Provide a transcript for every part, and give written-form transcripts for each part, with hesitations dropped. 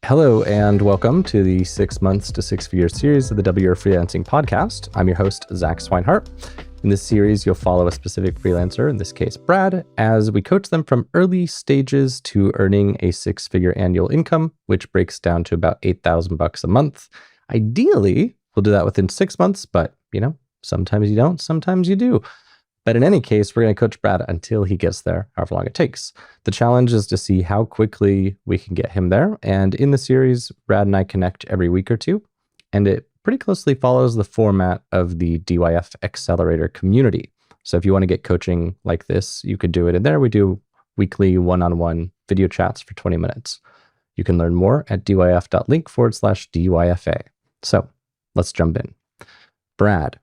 Hello and welcome to the 6 months to 6 figure series of the Double Your Freelancing podcast. I'm your host, Zach Swinehart. In this series, you'll follow a specific freelancer, in this case, Brad, as we coach them from early stages to earning a 6-figure annual income, which breaks down to about $8,000 a month. Ideally, we'll do that within 6 months, but sometimes you don't, sometimes you do. But in any case, we're going to coach Brad until he gets there, however long it takes. The challenge is to see how quickly we can get him there. And in the series, Brad and I connect every week or two, and it pretty closely follows the format of the DYF accelerator community. So if you want to get coaching like this, you could do it in there. We do weekly one-on-one video chats for 20 minutes. You can learn more at dyf.link/DYFA. So let's jump in. Brad,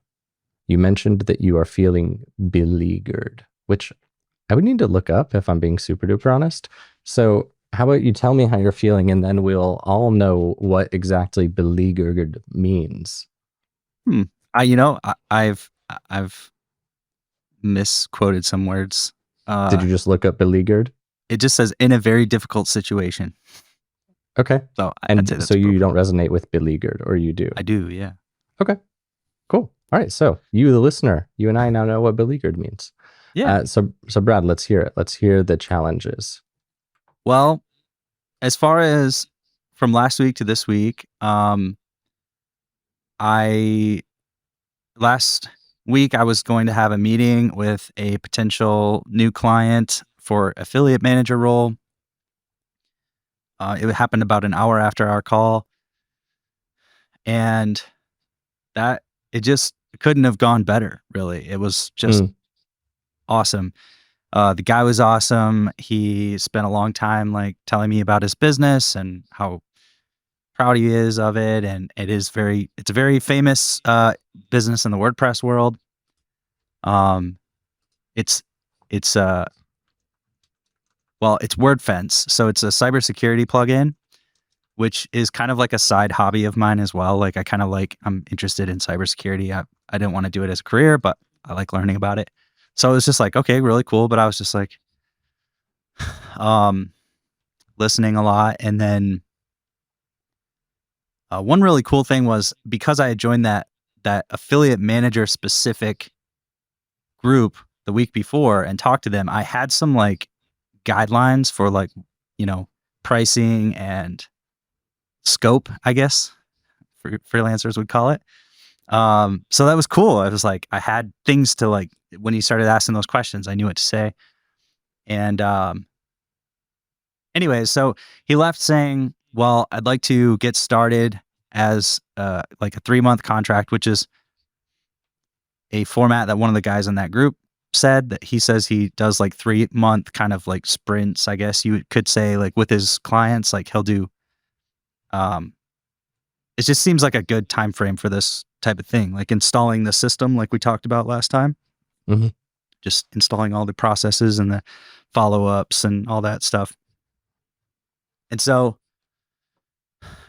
you mentioned that you are feeling beleaguered, which I would need to look up if I'm being super duper honest. So how about you tell me how you're feeling, and then we'll all know what exactly beleaguered means. I've misquoted some words. Did you just look up beleaguered? It just says in a very difficult situation. Okay. So you don't resonate with beleaguered, or you do? I do, yeah. Okay. Cool. All right. So you, the listener, you and I now know what beleaguered means. Yeah. So Brad, let's hear it. Let's hear the challenges. Well, as far as from last week to this week, last week I was going to have a meeting with a potential new client for affiliate manager role. It happened about an hour after our call, and that it just couldn't have gone better, really. It was just awesome. The guy was awesome. He spent a long time telling me about his business and how proud he is of it. And it's a very famous business in the WordPress world. It's WordFence. So it's a cybersecurity plugin, which is kind of like a side hobby of mine as well. I'm interested in cybersecurity. I didn't want to do it as a career, but I like learning about it. So it was just okay, really cool. But I was just listening a lot. And then one really cool thing was, because I had joined that affiliate manager specific group the week before and talked to them, I had some guidelines for pricing and scope, I guess, for freelancers would call it. So that was cool. I was I had things to when he started asking those questions, I knew what to say. And anyways, so he left saying, well, I'd like to get started as a 3-month contract, which is a format that one of the guys in that group said. That he says he does 3-month kind of sprints, I guess you could say, with his clients. He'll do it just seems like a good time frame for this type of thing, installing the system we talked about last time. Mm-hmm. Just installing all the processes and the follow-ups and all that stuff. And so,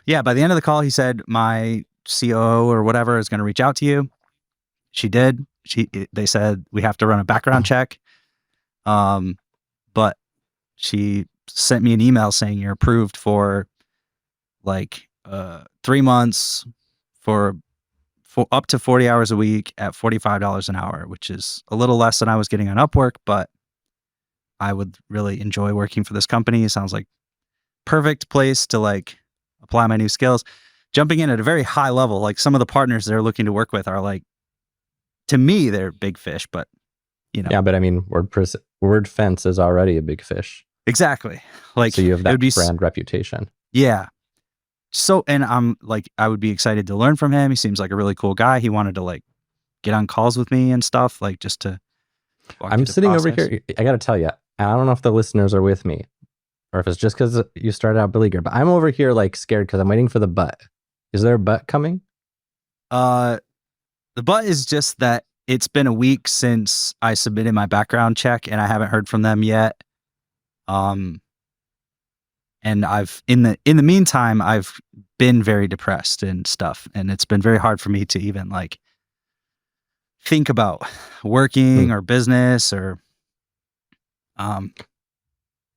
yeah, by the end of the call, he said, my COO or whatever is going to reach out to you. She did. They said we have to run a background check. But she sent me an email saying you're approved for 3 months for up to 40 hours a week at $45 an hour, which is a little less than I was getting on Upwork, but I would really enjoy working for this company. It sounds like perfect place to apply my new skills. Jumping in at a very high level, some of the partners they're looking to work with are to me, they're big fish, but Yeah, but I mean, WordFence is already a big fish. Exactly. So you have that brand reputation. Yeah. So, and I'm I would be excited to learn from him. He seems like a really cool guy. He wanted to get on calls with me and stuff, just to walk I'm through the sitting process. over here. I got to tell you, I don't know if the listeners are with me or if it's just because you started out beleaguered, but I'm over here scared because I'm waiting for the but. Is there a but coming? The but is just that it's been a week since I submitted my background check and I haven't heard from them yet. And I've in the meantime, I've been very depressed and stuff, and it's been very hard for me to even think about working or business or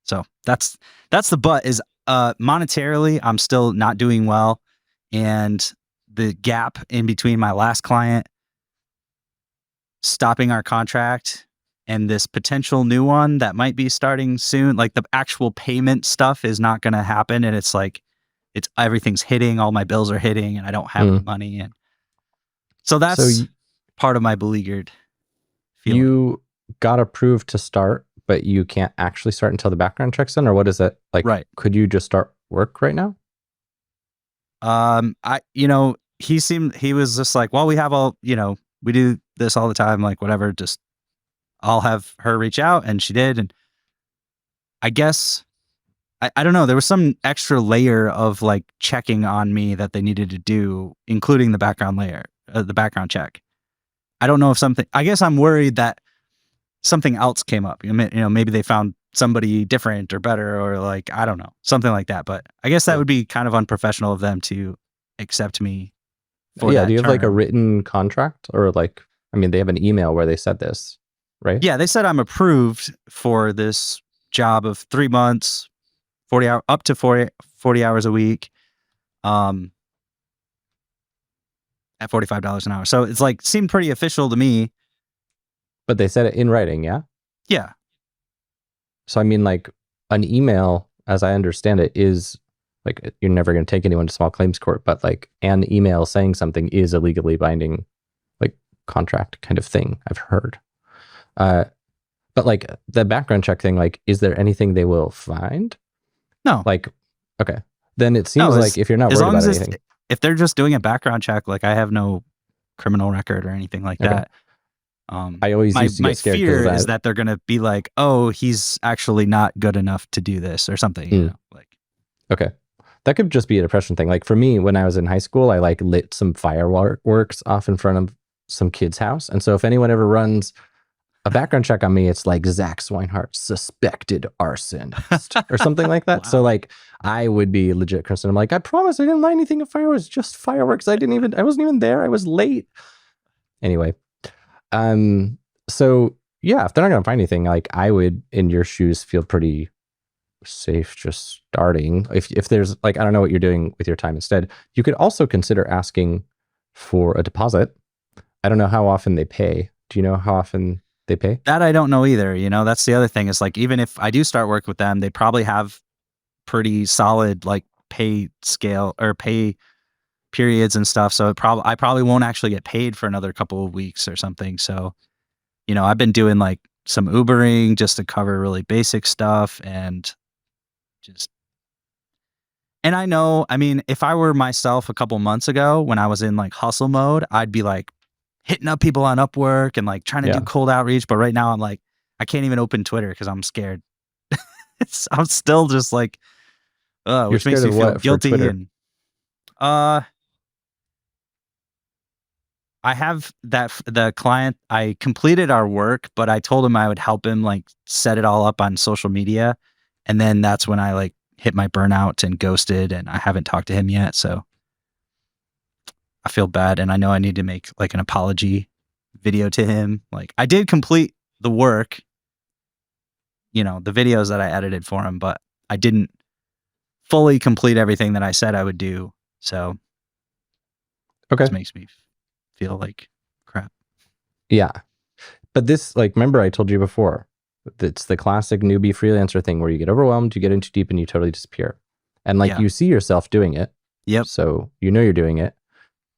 so that's the but is monetarily, I'm still not doing well. And the gap in between my last client stopping our contract and this potential new one that might be starting soon, like the actual payment stuff is not going to happen. And it's like, everything's hitting, all my bills are hitting, and I don't have the money. And so that's part of my beleaguered feeling. You got approved to start, but you can't actually start until the background check's done, or what is it? Like, right. Could you just start work right now? He was just like, well, we have all, we do this all the time, like whatever, just I'll have her reach out, and she did. And I guess, I don't know, there was some extra layer of like checking on me that they needed to do, including the background check. I don't know if I guess I'm worried that something else came up. Maybe they found somebody different or better, or like, I don't know, something like that. But I guess that would be kind of unprofessional of them to accept me for that do you have like a term. written contract, or like, they have an email where they said this, right? Yeah, they said I'm approved for this job of 3 months, 40 hours, up to 40 hours a week, at $45 an hour. So it's like, seemed pretty official to me. But they said it in writing, yeah? Yeah. So like an email, as I understand it, is like, you're never going to take anyone to small claims court, but like an email saying something is a legally binding like contract kind of thing, I've heard. But like the background check thing, like, is there anything they will find? No. Like, okay. Then it seems like if you're not worried about anything. If they're just doing a background check, like I have no criminal record or anything like that. I always used to get scared. My fear is that they're going to be like, oh, he's actually not good enough to do this or something. Okay. That could just be a depression thing. Like for me, when I was in high school, I like lit some fireworks off in front of some kid's house. And so if anyone ever runs a background check on me, it's like Zach Swinehart, suspected arsonist or something like that. Wow. So like I would be legit Kristen. I'm like, I promise I didn't light anything of fireworks, just fireworks. I wasn't even there. I was late. Anyway. So yeah, if they're not going to find anything, like I would, in your shoes, feel pretty safe just starting. If there's like, I don't know what you're doing with your time instead, you could also consider asking for a deposit. I don't know how often they pay. Do you know how often they pay? That I don't know either. That's the other thing, is like, even if I do start work with them, they probably have pretty solid like pay scale or pay periods and stuff. So I probably won't actually get paid for another couple of weeks or something. So, I've been doing like some Ubering just to cover really basic stuff, and I know, if I were myself a couple months ago when I was in like hustle mode, I'd be like hitting up people on Upwork and like trying to do cold outreach. But right now I'm like, I can't even open Twitter because I'm scared. I'm still just like, which makes me feel guilty. And I have the client, I completed our work, but I told him I would help him like set it all up on social media. And then that's when I like hit my burnout and ghosted, and I haven't talked to him yet. So I feel bad. And I know I need to make like an apology video to him. Like I did complete the work, the videos that I edited for him, but I didn't fully complete everything that I said I would do. So this makes me feel like crap. Yeah. But this, like, remember I told you before, it's the classic newbie freelancer thing where you get overwhelmed, you get in too deep, and you totally disappear. And like you see yourself doing it. Yep. So you're doing it.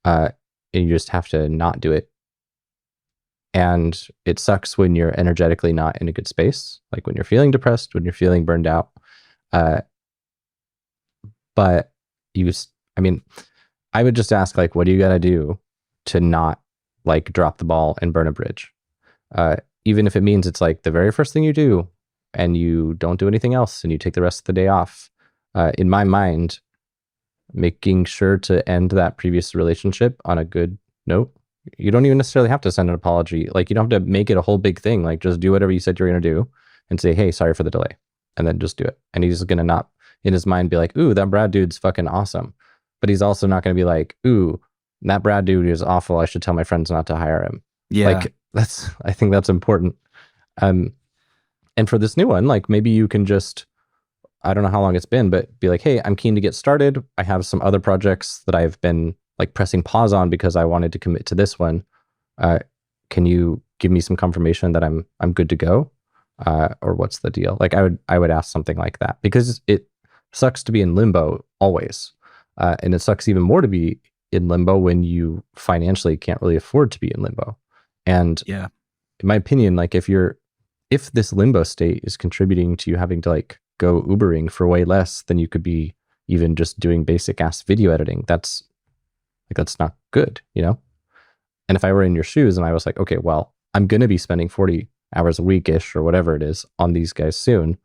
And you just have to not do it. And it sucks when you're energetically not in a good space, like when you're feeling depressed, when you're feeling burned out. But I would just ask, like, what do you got to do to not like drop the ball and burn a bridge? Even if it means it's like the very first thing you do and you don't do anything else and you take the rest of the day off. In my mind, making sure to end that previous relationship on a good note. You don't even necessarily have to send an apology. Like, you don't have to make it a whole big thing. Like, just do whatever you said you're going to do and say, hey, sorry for the delay. And then just do it. And he's going to not, in his mind, be like, ooh, that Brad dude's fucking awesome. But he's also not going to be like, ooh, that Brad dude is awful. I should tell my friends not to hire him. Yeah. Like, I think that's important. And for this new one, like, maybe you can just I don't know how long it's been, but be like, hey, I'm keen to get started. I have some other projects that I've been like pressing pause on because I wanted to commit to this one. Can you give me some confirmation that I'm good to go? Or what's the deal? Like I would ask something like that, because it sucks to be in limbo always. And it sucks even more to be in limbo when you financially can't really afford to be in limbo. And Yeah. in my opinion, like if this limbo state is contributing to you having to like go Ubering for way less than you could be even just doing basic ass video editing, that's not good, you know? And if I were in your shoes and I was like, okay, well, I'm going to be spending 40 hours a week-ish or whatever it is on these guys soon,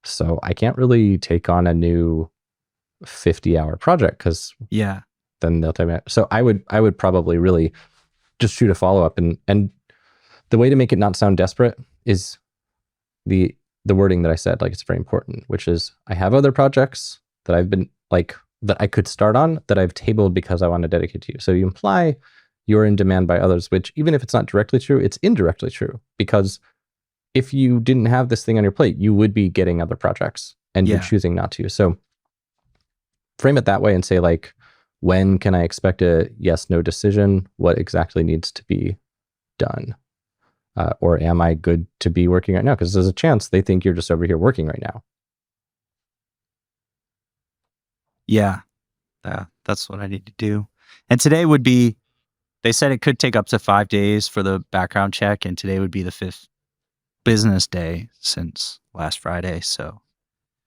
so I can't really take on a new 50-hour project, because Yeah. then they'll tell me. So I would probably really just shoot a follow-up, and the way to make it not sound desperate is the wording that I said. Like, it's very important, which is, I have other projects that I've been like, that I could start on, that I've tabled because I want to dedicate to you. So you imply you're in demand by others, which, even if it's not directly true, it's indirectly true, because if you didn't have this thing on your plate, you would be getting other projects, and you're choosing not to. So frame it that way and say, like, when can I expect a yes, no decision? What exactly needs to be done? Or am I good to be working right now? Because there's a chance they think you're just over here working right now. Yeah. That's what I need to do. And today would be, they said it could take up to 5 days for the background check, and today would be the 5th business day since last Friday. So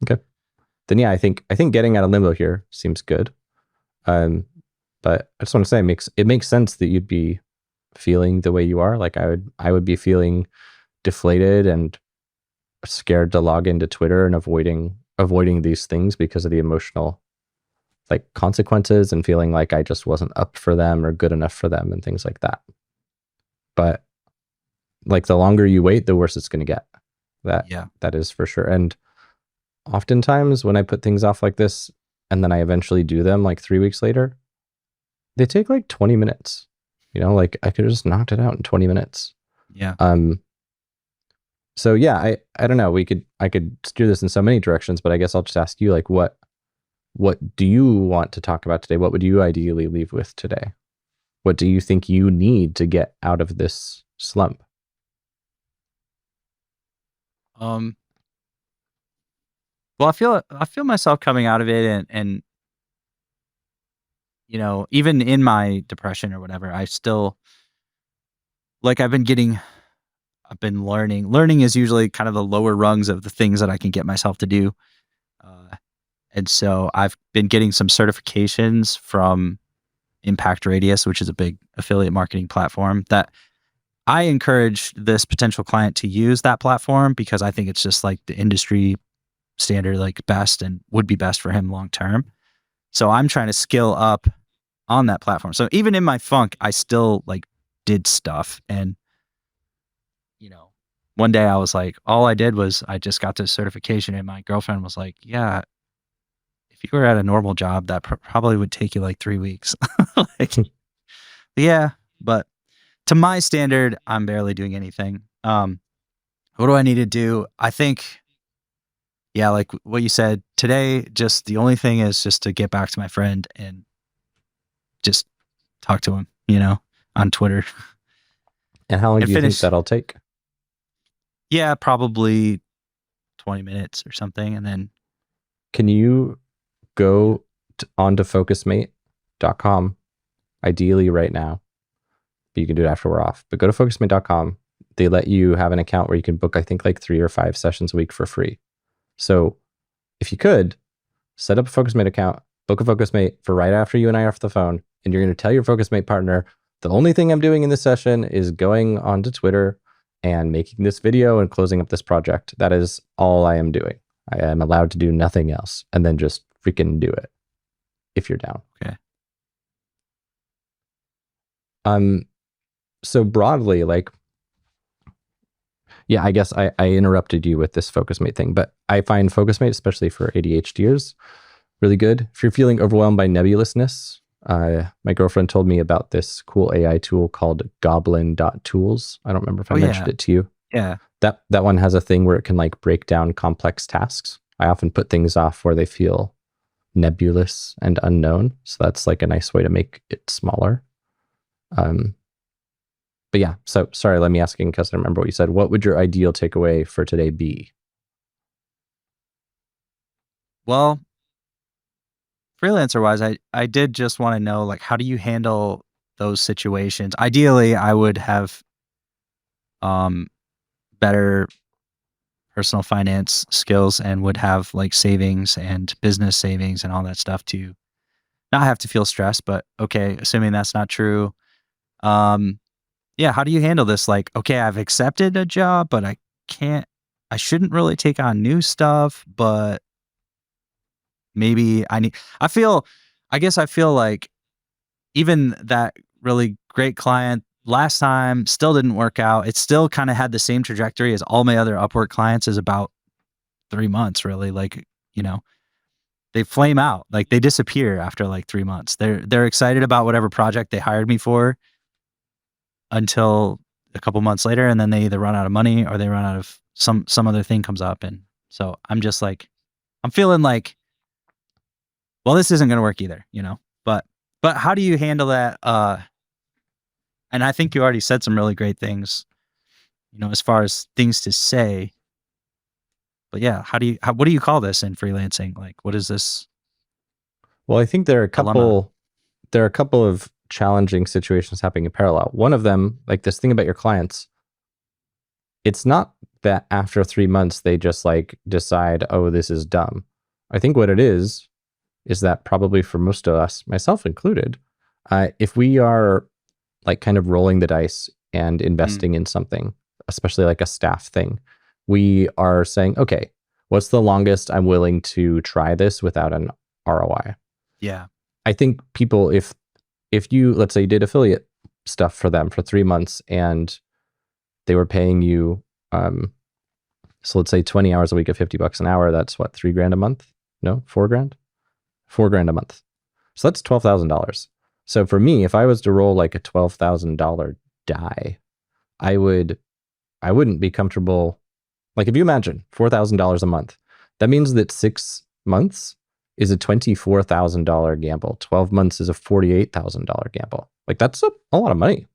okay, then yeah, I think getting out of limbo here seems good. But I just want to say, it makes sense that you'd be feeling the way you are. Like I would be feeling deflated and scared to log into Twitter and avoiding these things because of the emotional like consequences, and feeling like I just wasn't up for them or good enough for them and things like that. But like, the longer you wait, the worse it's going to get. That is for sure. And oftentimes when I put things off like this, and then I eventually do them like 3 weeks later, they take like 20 minutes. You know, like I could have just knocked it out in 20 minutes. Yeah. So yeah, I don't know. I could steer this in so many directions, but I guess I'll just ask you, like, what do you want to talk about today? What would you ideally leave with today? What do you think you need to get out of this slump? Well, I feel myself coming out of it, and you know, even in my depression or whatever, I still, like, I've been learning. Learning is usually kind of the lower rungs of the things that I can get myself to do. And so I've been getting some certifications from Impact Radius, which is a big affiliate marketing platform, that I encourage this potential client to use that platform, because I think it's just like the industry standard, like best, and would be best for him long term. So I'm trying to skill up on that platform. So even in my funk, I still like did stuff. And, you know, one day I was like, all I did was I just got this certification, and my girlfriend was like, yeah, if you were at a normal job, that probably would take you like 3 weeks. Like, yeah, but to my standard, I'm barely doing anything. What do I need to do? I think, yeah, like what you said today, just the only thing is just to get back to my friend and just talk to him, you know, on Twitter. And how long do you think that'll take? Yeah, probably 20 minutes or something. And then, can you go onto focusmate.com, ideally right now, but you can do it after we're off, but go to focusmate.com. They let you have an account where you can book, I think, like 3 or 5 sessions a week for free. So if you could set up a Focusmate account, book a Focusmate for right after you and I are off the phone, and you're going to tell your Focusmate partner, the only thing I'm doing in this session is going onto Twitter and making this video and closing up this project. That is all I am doing. I am allowed to do nothing else. And then just freaking do it if you're down. Okay. So broadly, like, yeah, I guess I interrupted you with this Focusmate thing, but I find Focusmate, especially for ADHDers, really good. If you're feeling overwhelmed by nebulousness, my girlfriend told me about this cool AI tool called goblin.tools. I don't remember if I mentioned it to you. Yeah. That one has a thing where it can like break down complex tasks. I often put things off where they feel nebulous and unknown. So that's like a nice way to make it smaller. But yeah, so sorry, let me ask again because I remember what you said. What would your ideal takeaway for today be? Well, freelancer wise, I did just want to know, like, how do you handle those situations? Ideally, I would have better personal finance skills and would have like savings and business savings and all that stuff to not have to feel stressed. But okay, assuming that's not true, yeah, how do you handle this? Like, okay, I've accepted a job, but I shouldn't really take on new stuff, but maybe I guess I feel like even that really great client last time still didn't work out. It still kind of had the same trajectory as all my other Upwork clients, is about 3 months, really. Like, they flame out, like they disappear after like 3 months. They're excited about whatever project they hired me for until a couple months later, and then they either run out of money or they run out of some other thing comes up. And so I'm just like, I'm feeling like, well, this isn't going to work either, but how do you handle that? And I think you already said some really great things, as far as things to say. But yeah, what do you call this in freelancing? Like, what is this Well, I think there are dilemma? a couple of challenging situations happening in parallel. One of them, like this thing about your clients, it's not that after 3 months they just like decide, oh, this is dumb. I think what it is that probably for most of us, myself included, if we are like kind of rolling the dice and investing in something, especially like a staff thing, we are saying, okay, what's the longest I'm willing to try this without an ROI? Yeah. I think people, if you, let's say you did affiliate stuff for them for 3 months and they were paying you, so let's say 20 hours a week at $50 an hour, that's what, $3,000 a month? No, $4,000? $4,000 a month. So that's $12,000. So for me, if I was to roll like a $12,000 die, I wouldn't be comfortable. Like if you imagine $4,000 a month, that means that 6 months is a $24,000 gamble. 12 months is a $48,000 gamble. Like that's a lot of money.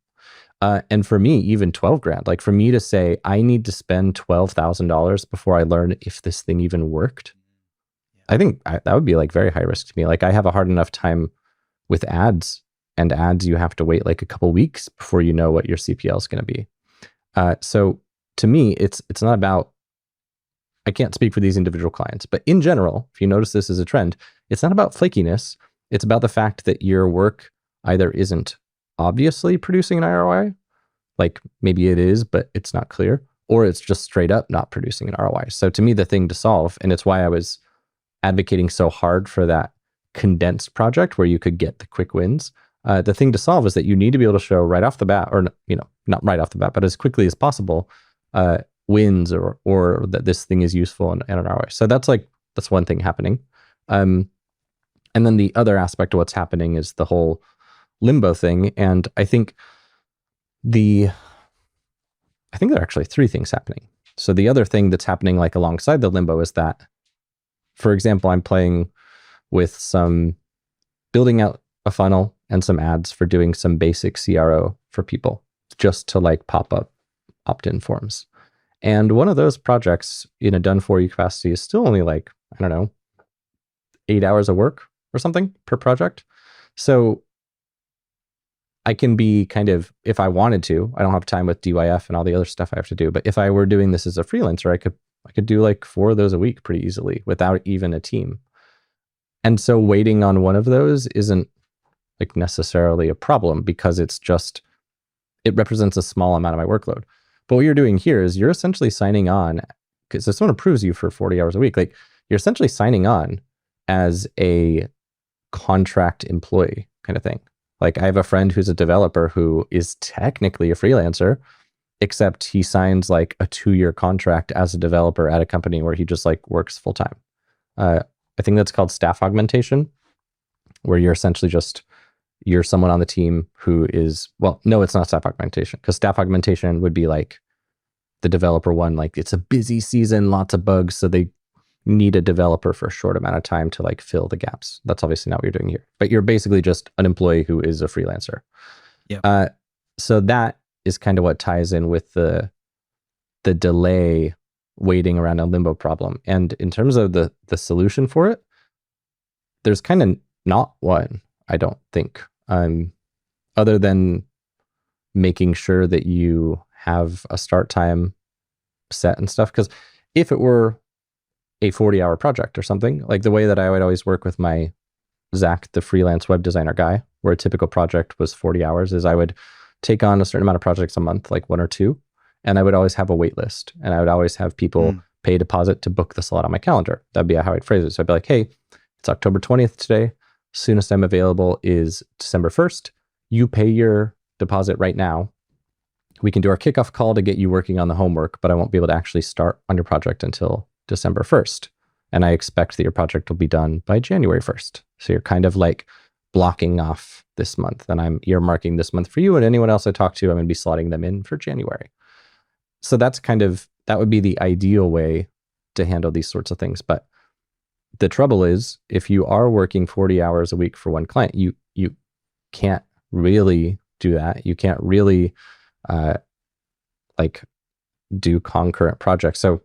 And for me, even 12 grand, like for me to say, I need to spend $12,000 before I learn if this thing even worked, I think that would be like very high risk to me. Like I have a hard enough time with ads, and ads, you have to wait like a couple weeks before you know what your CPL is going to be. So to me, it's not about, I can't speak for these individual clients, but in general, if you notice this as a trend, it's not about flakiness. It's about the fact that your work either isn't obviously producing an ROI, like maybe it is, but it's not clear, or it's just straight up not producing an ROI. So to me, the thing to solve, and it's why I was advocating so hard for that condensed project where you could get the quick wins. The thing to solve is that you need to be able to show right off the bat, or not right off the bat, but as quickly as possible, wins or that this thing is useful and an ROI. So that's one thing happening. And then the other aspect of what's happening is the whole limbo thing. And I think there are actually 3 things happening. So the other thing that's happening like alongside the limbo is that, for example, I'm playing with building out a funnel and some ads for doing some basic CRO for people just to like pop up opt-in forms. And one of those projects in a done for you capacity is still only like, I don't know, 8 hours of work or something per project. So I can be kind of, if I wanted to, I don't have time with DYF and all the other stuff I have to do, but if I were doing this as a freelancer, I could do like 4 of those a week pretty easily without even a team. And so waiting on one of those isn't like necessarily a problem because it represents a small amount of my workload. But what you're doing here is you're essentially signing on, because if someone approves you for 40 hours a week, like you're essentially signing on as a contract employee kind of thing. Like I have a friend who's a developer who is technically a freelancer, except he signs like a 2-year contract as a developer at a company where he just like works full time. I think that's called staff augmentation, where you're essentially you're someone on the team who is, well, no, it's not staff augmentation, because staff augmentation would be like the developer one, like it's a busy season, lots of bugs, so they need a developer for a short amount of time to like fill the gaps. That's obviously not what you're doing here, but you're basically just an employee who is a freelancer. Yeah. So that is kind of what ties in with the delay waiting around a limbo problem. And in terms of the solution for it, there's kind of not one, I don't think, other than making sure that you have a start time set and stuff. Because if it were a 40-hour project or something, like the way that I would always work with my Zach, the freelance web designer guy, where a typical project was 40 hours, is I would take on a certain amount of projects a month, like 1 or 2, and I would always have a wait list, and I would always have people pay a deposit to book the slot on my calendar. That'd be how I'd phrase it. So I'd be like, hey, it's October 20th today. Soonest I'm available is December 1st. You pay your deposit right now. We can do our kickoff call to get you working on the homework, but I won't be able to actually start on your project until December 1st. And I expect that your project will be done by January 1st. So you're kind of like blocking off this month, and I'm earmarking this month for you, and anyone else I talk to, I'm going to be slotting them in for January. So that would be the ideal way to handle these sorts of things. But the trouble is, if you are working 40 hours a week for one client, you can't really do that. You can't really like do concurrent projects. So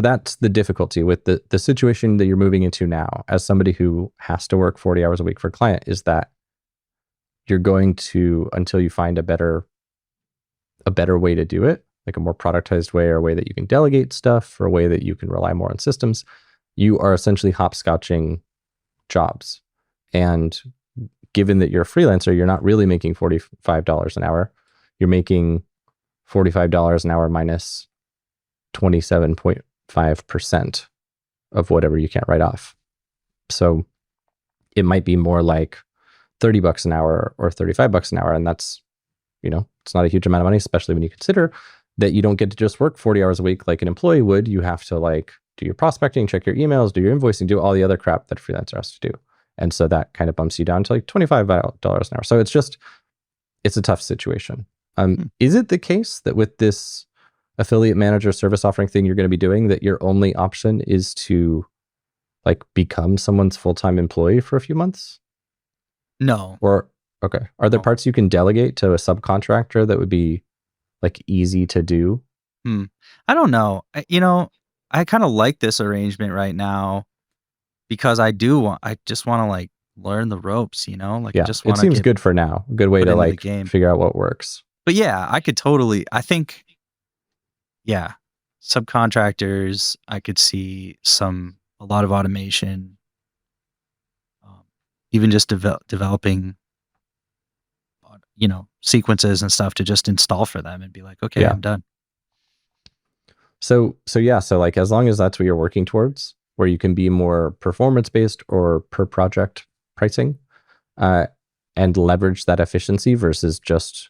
that's the difficulty with the situation that you're moving into now as somebody who has to work 40 hours a week for a client, is that you're going to, until you find a better way to do it, like a more productized way, or a way that you can delegate stuff, or a way that you can rely more on systems, you are essentially hopscotching jobs. And given that you're a freelancer, you're not really making $45 an hour. You're making $45 an hour minus 27.5% of whatever you can't write off. So it might be more like $30 an hour or $35 an hour. And that's, it's not a huge amount of money, especially when you consider that you don't get to just work 40 hours a week like an employee would. You have to like do your prospecting, check your emails, do your invoicing, do all the other crap that a freelancer has to do. And so that kind of bumps you down to like $25 an hour. So it's a tough situation. Is it the case that with this affiliate manager service offering thing you're going to be doing, that your only option is to like become someone's full-time employee for a few months? No. Or, okay. Are there parts you can delegate to a subcontractor that would be like easy to do? I don't know. I kind of like this arrangement right now because I just want to like learn the ropes, like Yeah, I just want it to seems good for now. A good way to like figure out what works. But yeah, I think, yeah, subcontractors, I could see a lot of automation, even just developing, sequences and stuff to just install for them and be like, okay, I'm done. So like as long as that's what you're working towards, where you can be more performance-based or per project pricing, and leverage that efficiency versus just,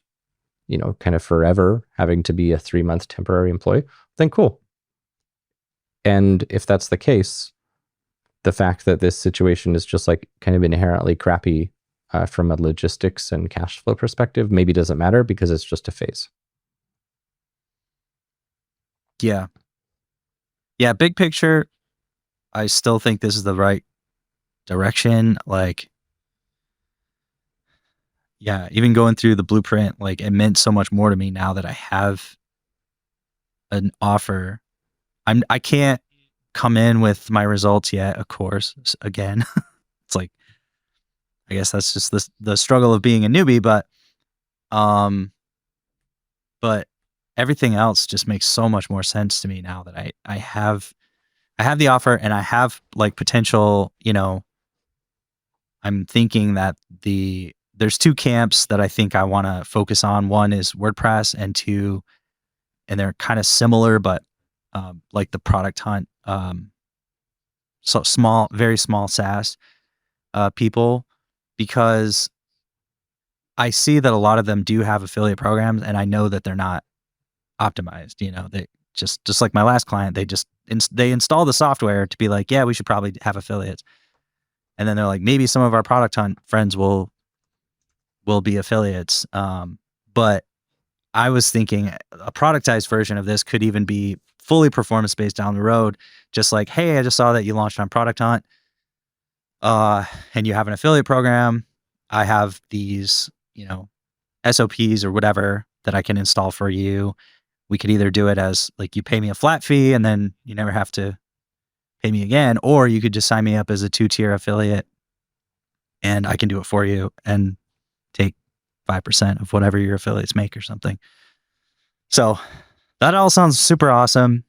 kind of forever having to be a 3-month temporary employee, then cool. And if that's the case, the fact that this situation is just like kind of inherently crappy from a logistics and cash flow perspective maybe doesn't matter, because it's just a phase. Yeah. Yeah, big picture, I still think this is the right direction. Like, yeah, even going through the blueprint, like it meant so much more to me now that I have an offer. I can't come in with my results yet, of course. Again, it's like, I guess that's just the struggle of being a newbie, but everything else just makes so much more sense to me now that I have the offer, and I have like potential, I'm thinking that there's 2 camps that I think I want to focus on. One is WordPress, and 2, and they're kind of similar, but like the product hunt, so very small SaaS people, because I see that a lot of them do have affiliate programs, and I know that they're not optimized. They just like my last client, they install the software to be like, yeah, we should probably have affiliates, and then they're like, maybe some of our product hunt friends will be affiliates. But I was thinking a productized version of this could even be fully performance based down the road. Just like, hey, I just saw that you launched on Product Hunt, and you have an affiliate program. I have these, SOPs or whatever that I can install for you. We could either do it as like you pay me a flat fee and then you never have to pay me again, or you could just sign me up as a 2-tier affiliate and I can do it for you and take 5% of whatever your affiliates make or something. So that all sounds super awesome.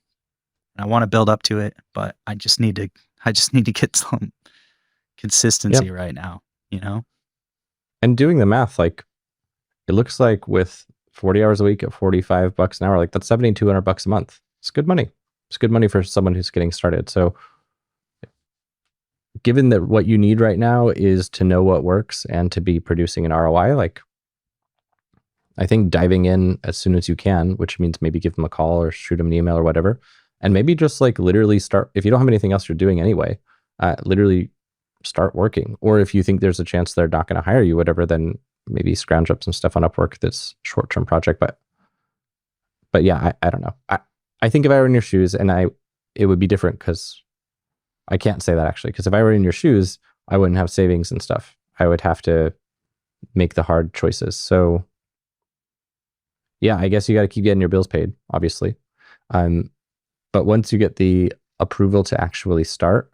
I want to build up to it, but I just need to get some consistency right now, And doing the math, like it looks like with 40 hours a week at $45 an hour, like that's $7,200 a month. It's good money. It's good money for someone who's getting started. So given that what you need right now is to know what works and to be producing an ROI, like I think diving in as soon as you can, which means maybe give them a call or shoot them an email or whatever, and maybe just like literally start, if you don't have anything else you're doing anyway, literally start working. Or if you think there's a chance they're not going to hire you, whatever, then maybe scrounge up some stuff on Upwork that's short-term project. But yeah, I don't know. I think if I were in your shoes, and it would be different because I can't say that actually, because if I were in your shoes, I wouldn't have savings and stuff. I would have to make the hard choices. So yeah, I guess you got to keep getting your bills paid, obviously. But once you get the approval to actually start,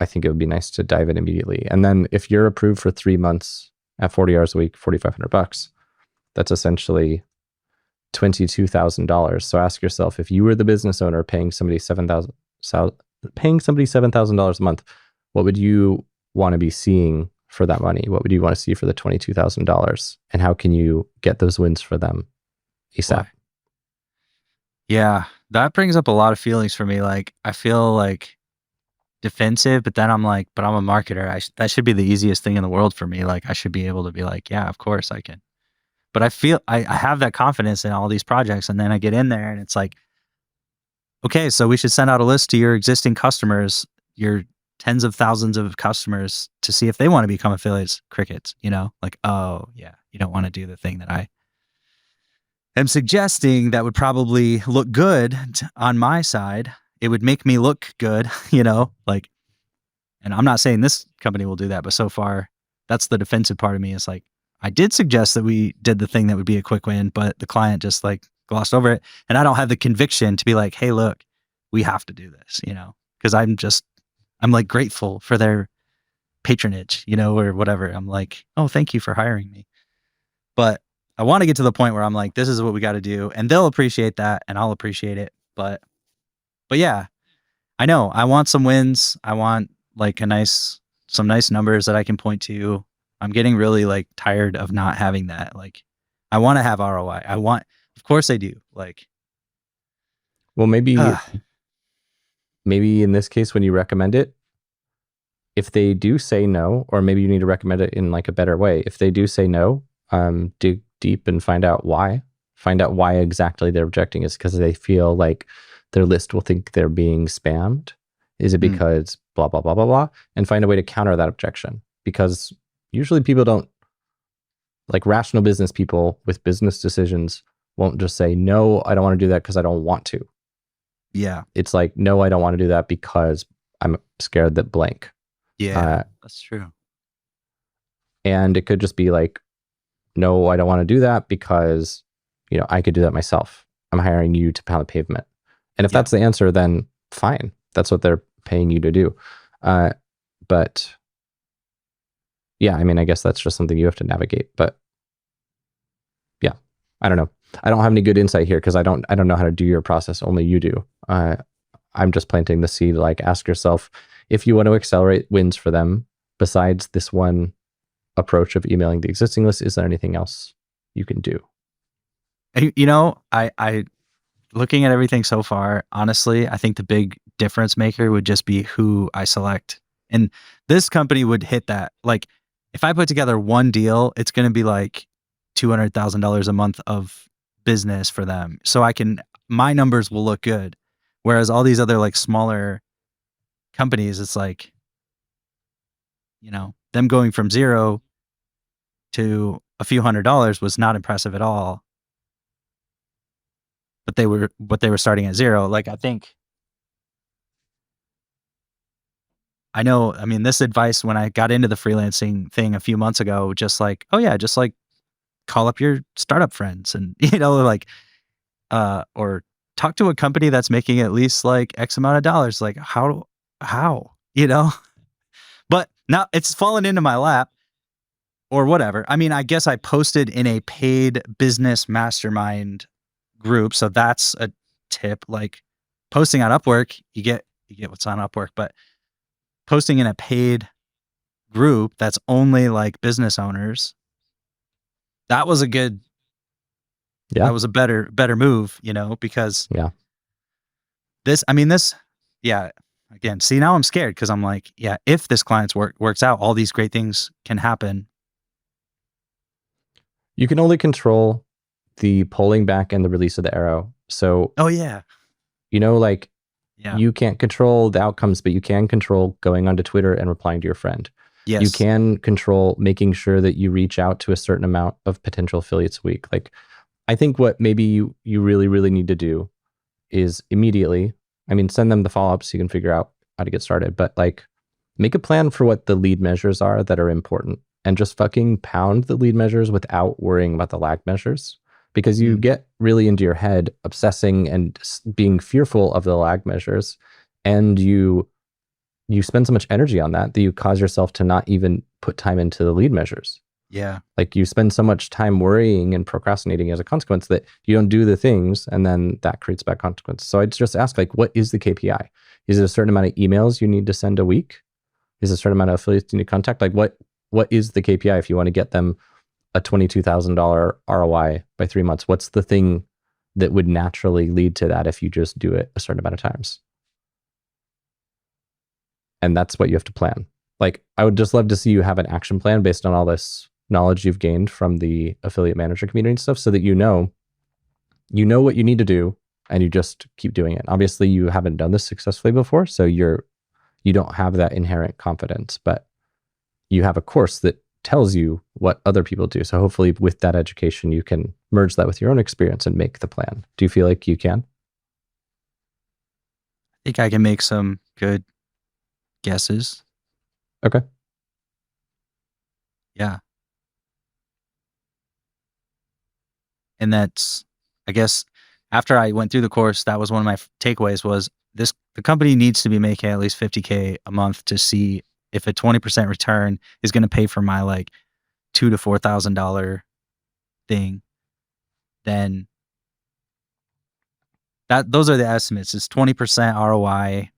I think it would be nice to dive in immediately. And then if you're approved for 3 months at 40 hours a week, $4,500, that's essentially $22,000. So ask yourself, if you were the business owner paying somebody $7,000 a month, what would you want to be seeing for that money? What would you want to see for the $22,000? And how can you get those wins for them ASAP? Yeah, that brings up a lot of feelings for me. Like, I feel like defensive, but then I'm like, but I'm a marketer. That should be the easiest thing in the world for me. Like, I should be able to be like, yeah, of course I can. But I feel I have that confidence in all these projects, and then I get in there and it's like, okay, so we should send out a list to your existing customers, your tens of thousands of customers, to see if they want to become affiliates. Crickets, like, oh yeah, you don't want to do the thing that I am suggesting that would probably look good on my side. It would make me look good, like, and I'm not saying this company will do that, but so far that's the defensive part of me. Is like, I did suggest that we did the thing that would be a quick win, but the client just like glossed over it. And I don't have the conviction to be like, hey, look, we have to do this, because I'm like grateful for their patronage, or whatever. I'm like, oh, thank you for hiring me. But I want to get to the point where I'm like, this is what we got to do. And they'll appreciate that and I'll appreciate it. But yeah, I know I want some wins. I want like some nice numbers that I can point to. I'm getting really like tired of not having that. Like, I want to have ROI. Of course I do. Like, well, maybe in this case, when you recommend it, if they do say no, or maybe you need to recommend it in like a better way. If they do say no, dig deep and find out why. Find out why exactly they're rejecting. Is because they feel like their list will think they're being spammed? Is it because blah, blah, blah, blah, blah? And find a way to counter that objection. Because usually people don't, like rational business people with business decisions won't just say, no, I don't want to do that because I don't want to. Yeah. It's like, no, I don't want to do that because I'm scared that blank. Yeah, that's true. And it could just be like, no, I don't want to do that because, I could do that myself. I'm hiring you to pound the pavement. And if that's the answer, then fine. That's what they're paying you to do. But yeah, I mean, I guess that's just something you have to navigate. But yeah, I don't know. I don't have any good insight here because I don't know how to do your process. Only you do. I'm just planting the seed. Like, ask yourself, if you want to accelerate wins for them, besides this one approach of emailing the existing list, is there anything else you can do? I looking at everything so far, honestly, I think the big difference maker would just be who I select. And this company would hit that. Like, if I put together one deal, it's going to be like $200,000 a month of business for them. So my numbers will look good. Whereas all these other like smaller companies, it's like, them going from zero to a few $100s was not impressive at all. but they were starting at zero. Like, I know, I mean, this advice when I got into the freelancing thing a few months ago, just like, oh yeah, just like call up your startup friends and, like, or talk to a company that's making at least like X amount of dollars. Like how, but now it's fallen into my lap or whatever. I mean, I guess I posted in a paid business mastermind group. So that's a tip. Like posting on Upwork, you get what's on Upwork, but posting in a paid group that's only like business owners, that was a Yeah. better move, because Yeah. yeah, again, see, now I'm scared because I'm like, yeah, if this client's works out, all these great things can happen. You can only control the pulling back and the release of the arrow. So, Oh yeah. like Yeah. you can't control the outcomes, but you can control going onto Twitter and replying to your friend. Yes. You can control making sure that you reach out to a certain amount of potential affiliates a week. Like, I think what maybe you really, really need to do is immediately, send them the follow-up so you can figure out how to get started, but like make a plan for what the lead measures are that are important and just fucking pound the lead measures without worrying about the lag measures, because you get really into your head obsessing and being fearful of the lag measures, and you spend so much energy on that you cause yourself to not even put time into the lead measures. Yeah. Like you spend so much time worrying and procrastinating as a consequence that you don't do the things, and then that creates bad consequences. So I'd just ask, like, what is the KPI? Is it a certain amount of emails you need to send a week? Is it a certain amount of affiliates you need to contact? Like what is the KPI if you want to get them a $22,000 ROI by 3 months? What's the thing that would naturally lead to that if you just do it a certain amount of times? And that's what you have to plan. Like, I would just love to see you have an action plan based on all this knowledge you've gained from the affiliate manager community and stuff, so that you know what you need to do and you just keep doing it. Obviously, you haven't done this successfully before, so you don't have that inherent confidence, but you have a course that tells you what other people do. So hopefully with that education, you can merge that with your own experience and make the plan. Do you feel like you can? I think I can make some good guesses. Okay. Yeah. And that's, I guess, after I went through the course, that was one of my takeaways was the company needs to be making at least $50K a month to see if a 20% return is going to pay for my like $2,000 to $4,000 thing. Then those are the estimates. It's 20% ROI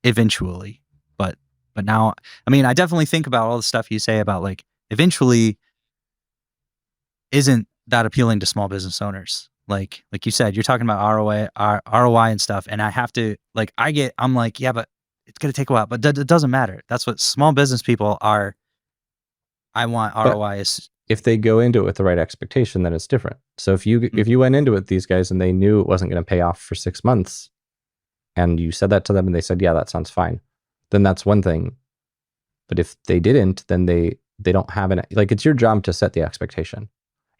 eventually. But now, I definitely think about all the stuff you say about like eventually isn't that appealing to small business owners. Like you said, you're talking about ROI and stuff. And I have to I'm like, yeah, but it's going to take a while, but it doesn't matter. That's what small business people are. I want ROI is. If they go into it with the right expectation, then it's different. So if you went into it with these guys and they knew it wasn't going to pay off for 6 months, and you said that to them and they said, yeah, that sounds fine, then that's one thing. But if they didn't, then they don't have it's your job to set the expectation.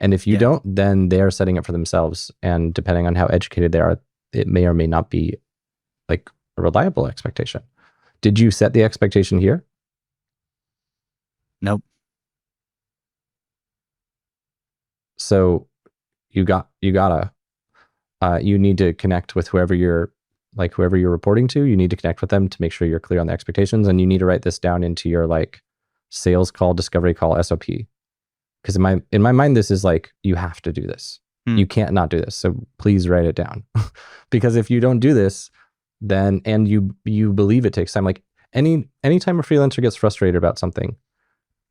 And if you don't, then they are setting it for themselves. And depending on how educated they are, it may or may not be like a reliable expectation. Did you set the expectation here? Nope. So you need to connect with whoever you're reporting to. You need to connect with them to make sure you're clear on the expectations, and you need to write this down into your like sales call, discovery call, SOP. Because in my mind, this is like, you have to do this. You can't not do this. So please write it down. Because if you don't do this, then, and you believe it takes time, like anytime a freelancer gets frustrated about something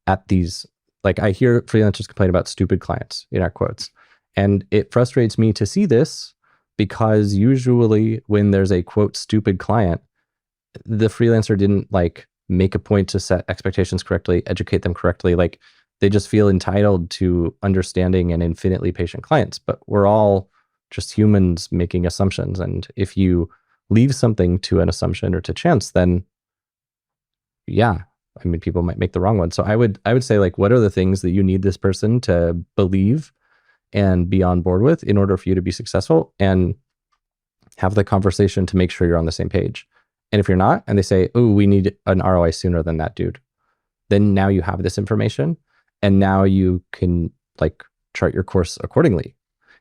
at these, like I hear freelancers complain about stupid clients in our quotes, and it frustrates me to see this, because usually when there's a quote stupid client, the freelancer didn't like make a point to set expectations correctly, educate them correctly. Like they just feel entitled to understanding and infinitely patient clients. But we're all just humans making assumptions. And if you leave something to an assumption or to chance, then yeah, people might make the wrong one. So I would say, like, what are the things that you need this person to believe and be on board with in order for you to be successful, and have the conversation to make sure you're on the same page. And if you're not, and they say, oh, we need an ROI sooner than that dude, then now you have this information, and now you can like chart your course accordingly.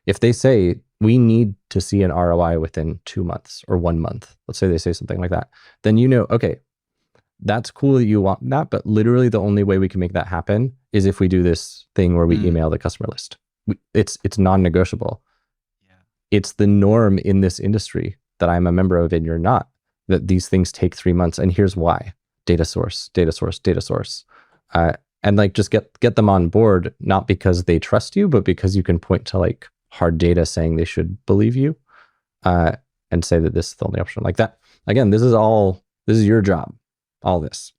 If they say we need to see an ROI within 2 months or 1 month, let's say they say something like that, then you know, okay, that's cool that you want that, but literally the only way we can make that happen is if we do this thing where we email the customer list. It's non-negotiable. Yeah. It's the norm in this industry that I'm a member of and you're not, that these things take 3 months. And here's why: data source, data source, data source. And like just get them on board, not because they trust you, but because you can point to like hard data saying they should believe you, and say that this is the only option. Like that. Again, this is your job, all this.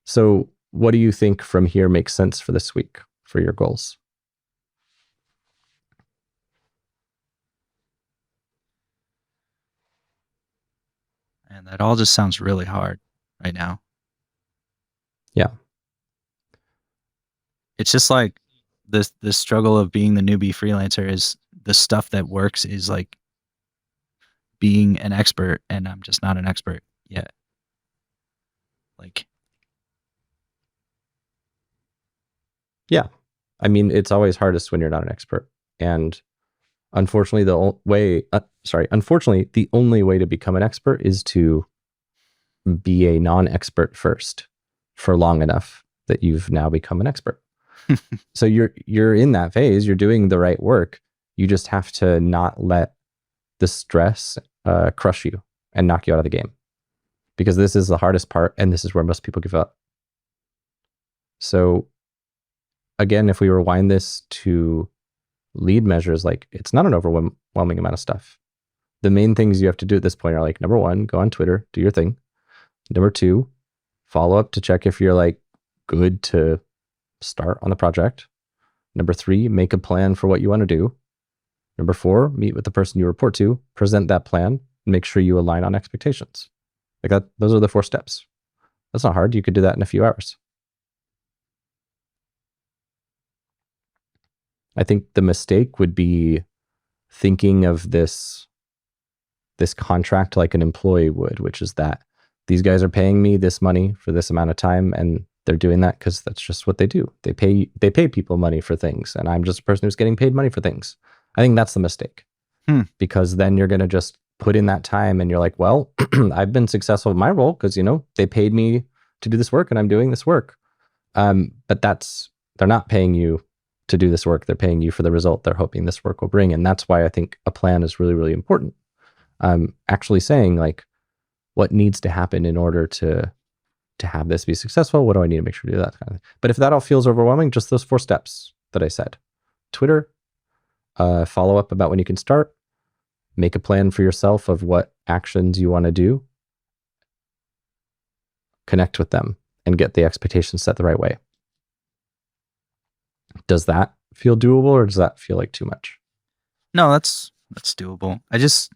So what do you think from here makes sense for this week for your goals? And that all just sounds really hard right now. Yeah. It's just like this struggle of being the newbie freelancer is the stuff that works is like being an expert, and I'm just not an expert yet. Like, yeah. I mean, it's always hardest when you're not an expert. And unfortunately, the only way to become an expert is to be a non-expert first for long enough that you've now become an expert. So you're in that phase, you're doing the right work. You just have to not let the stress crush you and knock you out of the game, because this is the hardest part, and this is where most people give up. So again, if we rewind this to lead measures, like it's not an overwhelming amount of stuff. The main things you have to do at this point are like, number one, go on Twitter, do your thing. Number two, follow up to check if you're like good to start on the project. Number three, make a plan for what you want to do. Number four, meet with the person you report to, present that plan, and make sure you align on expectations. Like that, those are the 4 steps. That's not hard. You could do that in a few hours. I think the mistake would be thinking of this contract like an employee would, which is that these guys are paying me this money for this amount of time, and they're doing that because that's just what they do. They pay people money for things, and I'm just a person who's getting paid money for things. I think that's the mistake, because then you're going to just put in that time, and you're like, well, I've been successful in my role because, you know, they paid me to do this work, and I'm doing this work. But they're not paying you to do this work. They're paying you for the result they're hoping this work will bring. And that's why I think a plan is really, really important. Actually saying like, what needs to happen in order to have this be successful? What do I need to make sure to do that kind of thing? But if that all feels overwhelming, just those 4 steps that I said: Twitter, follow up about when you can start, make a plan for yourself of what actions you want to do, connect with them, and get the expectations set the right way. Does that feel doable, or does that feel like too much? No, that's doable. I just,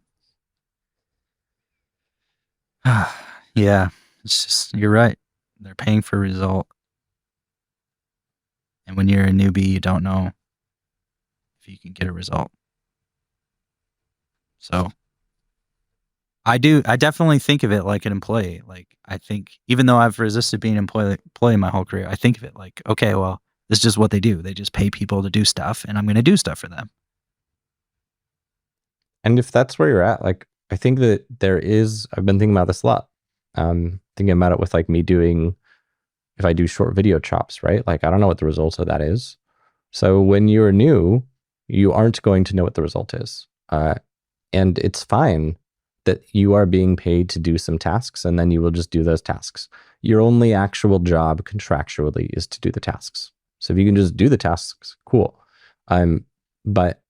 yeah, it's just, you're right. They're paying for a result. And when you're a newbie, you don't know if you can get a result. So I definitely think of it like an employee. Like, I think, even though I've resisted being an employee my whole career, I think of it like, okay, well, this is just what they do. They just pay people to do stuff, and I'm going to do stuff for them. And if that's where you're at, like, I think that I've been thinking about this a lot. Thinking about it with like me doing, if I do short video chops, right? Like, I don't know what the result of that is. So when you're new, you aren't going to know what the result is. And it's fine that you are being paid to do some tasks, and then you will just do those tasks. Your only actual job contractually is to do the tasks. So if you can just do the tasks, cool. But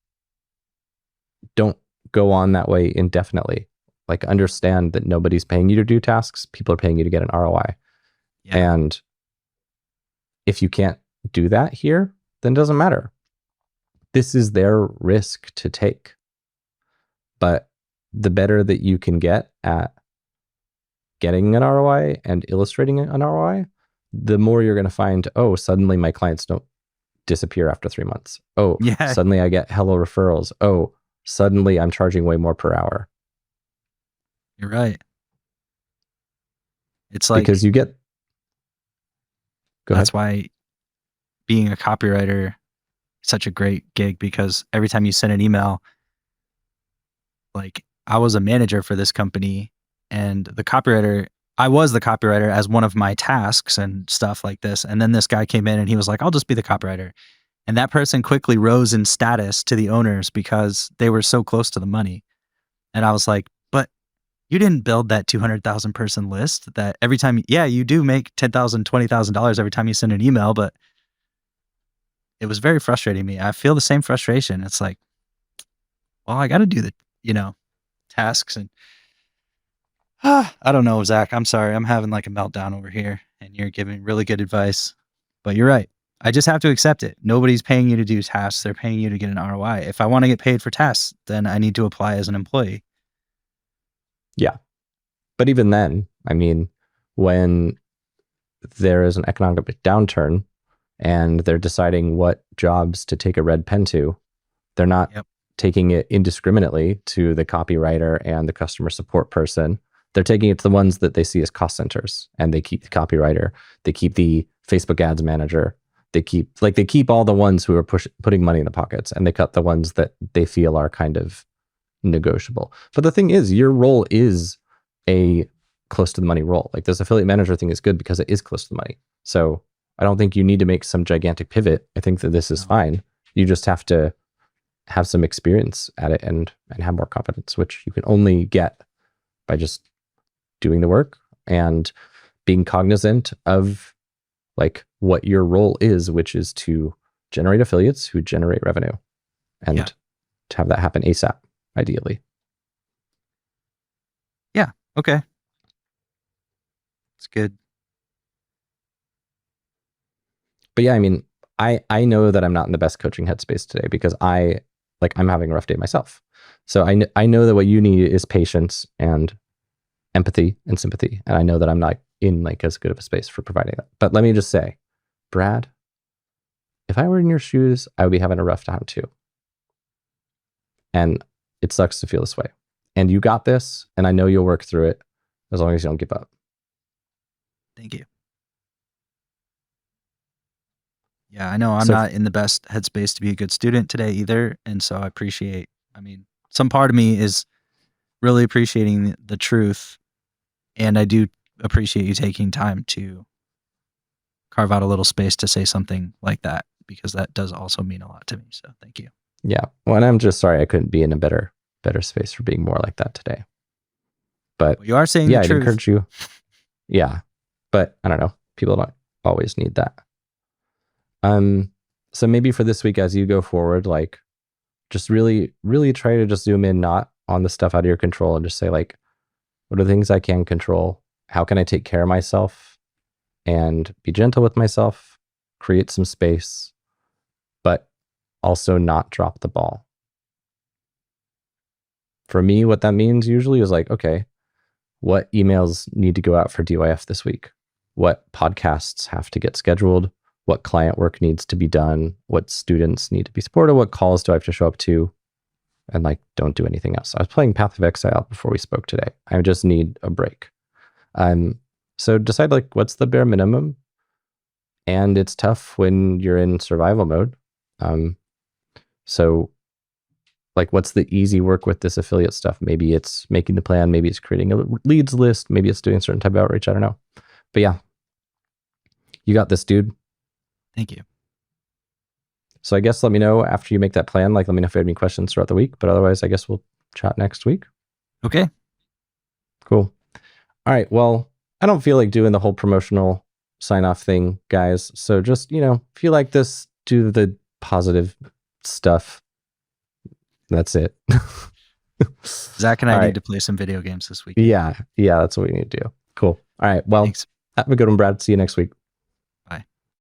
don't go on that way indefinitely. Like, understand that nobody's paying you to do tasks. People are paying you to get an ROI. Yeah. And if you can't do that here, then it doesn't matter. This is their risk to take. But the better that you can get at getting an ROI and illustrating an ROI, the more you're going to find, oh, suddenly my clients don't disappear after 3 months. Oh, Yeah, suddenly I get hello referrals. Oh, suddenly I'm charging way more per hour. you're right. It's Because like, you get, go ahead. that's why being a copywriter is such a great gig, because every time you send an email, like I was a manager for this company, and I was the copywriter as one of my tasks and stuff like this. And then this guy came in and he was like, I'll just be the copywriter. And that person quickly rose in status to the owners because they were so close to the money. And I was like, but you didn't build that 200,000 person list that every time, yeah, you do make $10,000, $20,000 every time you send an email, but it was very frustrating me. I feel the same frustration. It's like, well, I got to do the, tasks and I don't know, Zach. I'm sorry. I'm having like a meltdown over here and you're giving really good advice, but you're right. I just have to accept it. Nobody's paying you to do tasks. They're paying you to get an ROI. If I want to get paid for tasks, then I need to apply as an employee. Yeah. But even then, I mean, when there is an economic downturn and they're deciding what jobs to take a red pen to, they're not taking it indiscriminately to the copywriter and the customer support person. They're taking it to the ones that they see as cost centers, and they keep the copywriter, they keep the Facebook ads manager, they keep all the ones who are putting money in the pockets, and they cut the ones that they feel are kind of negotiable. But the thing is, your role is a close to the money role. Like this affiliate manager thing is good because it is close to the money. So I don't think you need to make some gigantic pivot. I think that this is fine. You just have to have some experience at it and have more confidence, which you can only get by just doing the work and being cognizant of like what your role is, which is to generate affiliates who generate revenue and to have that happen ASAP, ideally. Yeah. Okay. It's good. But yeah, I mean, I know that I'm not in the best coaching headspace today because I'm having a rough day myself. So I know that what you need is patience and empathy and sympathy. And I know that I'm not in like as good of a space for providing that. But let me just say, Brad, if I were in your shoes, I would be having a rough time too. And it sucks to feel this way. And you got this, and I know you'll work through it as long as you don't give up. Thank you. Yeah, I know I'm not in the best headspace to be a good student today either. And so some part of me is really appreciating the truth. And I do appreciate you taking time to carve out a little space to say something like that, because that does also mean a lot to me. So thank you. Yeah. Well, and I'm just sorry I couldn't be in a better space for being more like that today. But you are saying the truth. I'd encourage you. Yeah. But I don't know. People don't always need that. So maybe for this week, as you go forward, like just really, really try to just zoom in, not on the stuff out of your control, and just say like, what are the things I can control? How can I take care of myself and be gentle with myself, create some space, but also not drop the ball? For me, what that means usually is like, okay, what emails need to go out for DYF this week? What podcasts have to get scheduled? What client work needs to be done? What students need to be supported? What calls do I have to show up to? And like, don't do anything else. I was playing Path of Exile before we spoke today. I just need a break. So decide like, what's the bare minimum? And it's tough when you're in survival mode. So like, what's the easy work with this affiliate stuff? Maybe it's making the plan. Maybe it's creating a leads list. Maybe it's doing a certain type of outreach. I don't know. But yeah, you got this, dude. Thank you. So I guess let me know after you make that plan. Like, let me know if you have any questions throughout the week. But otherwise, I guess we'll chat next week. Okay. Cool. All right. Well, I don't feel like doing the whole promotional sign-off thing, guys. So just, if you like this, do the positive stuff. That's it. Zach and I need to play some video games this week. Yeah, that's what we need to do. Cool. All right. Well, Thanks. have a good one, Brad. See you next week.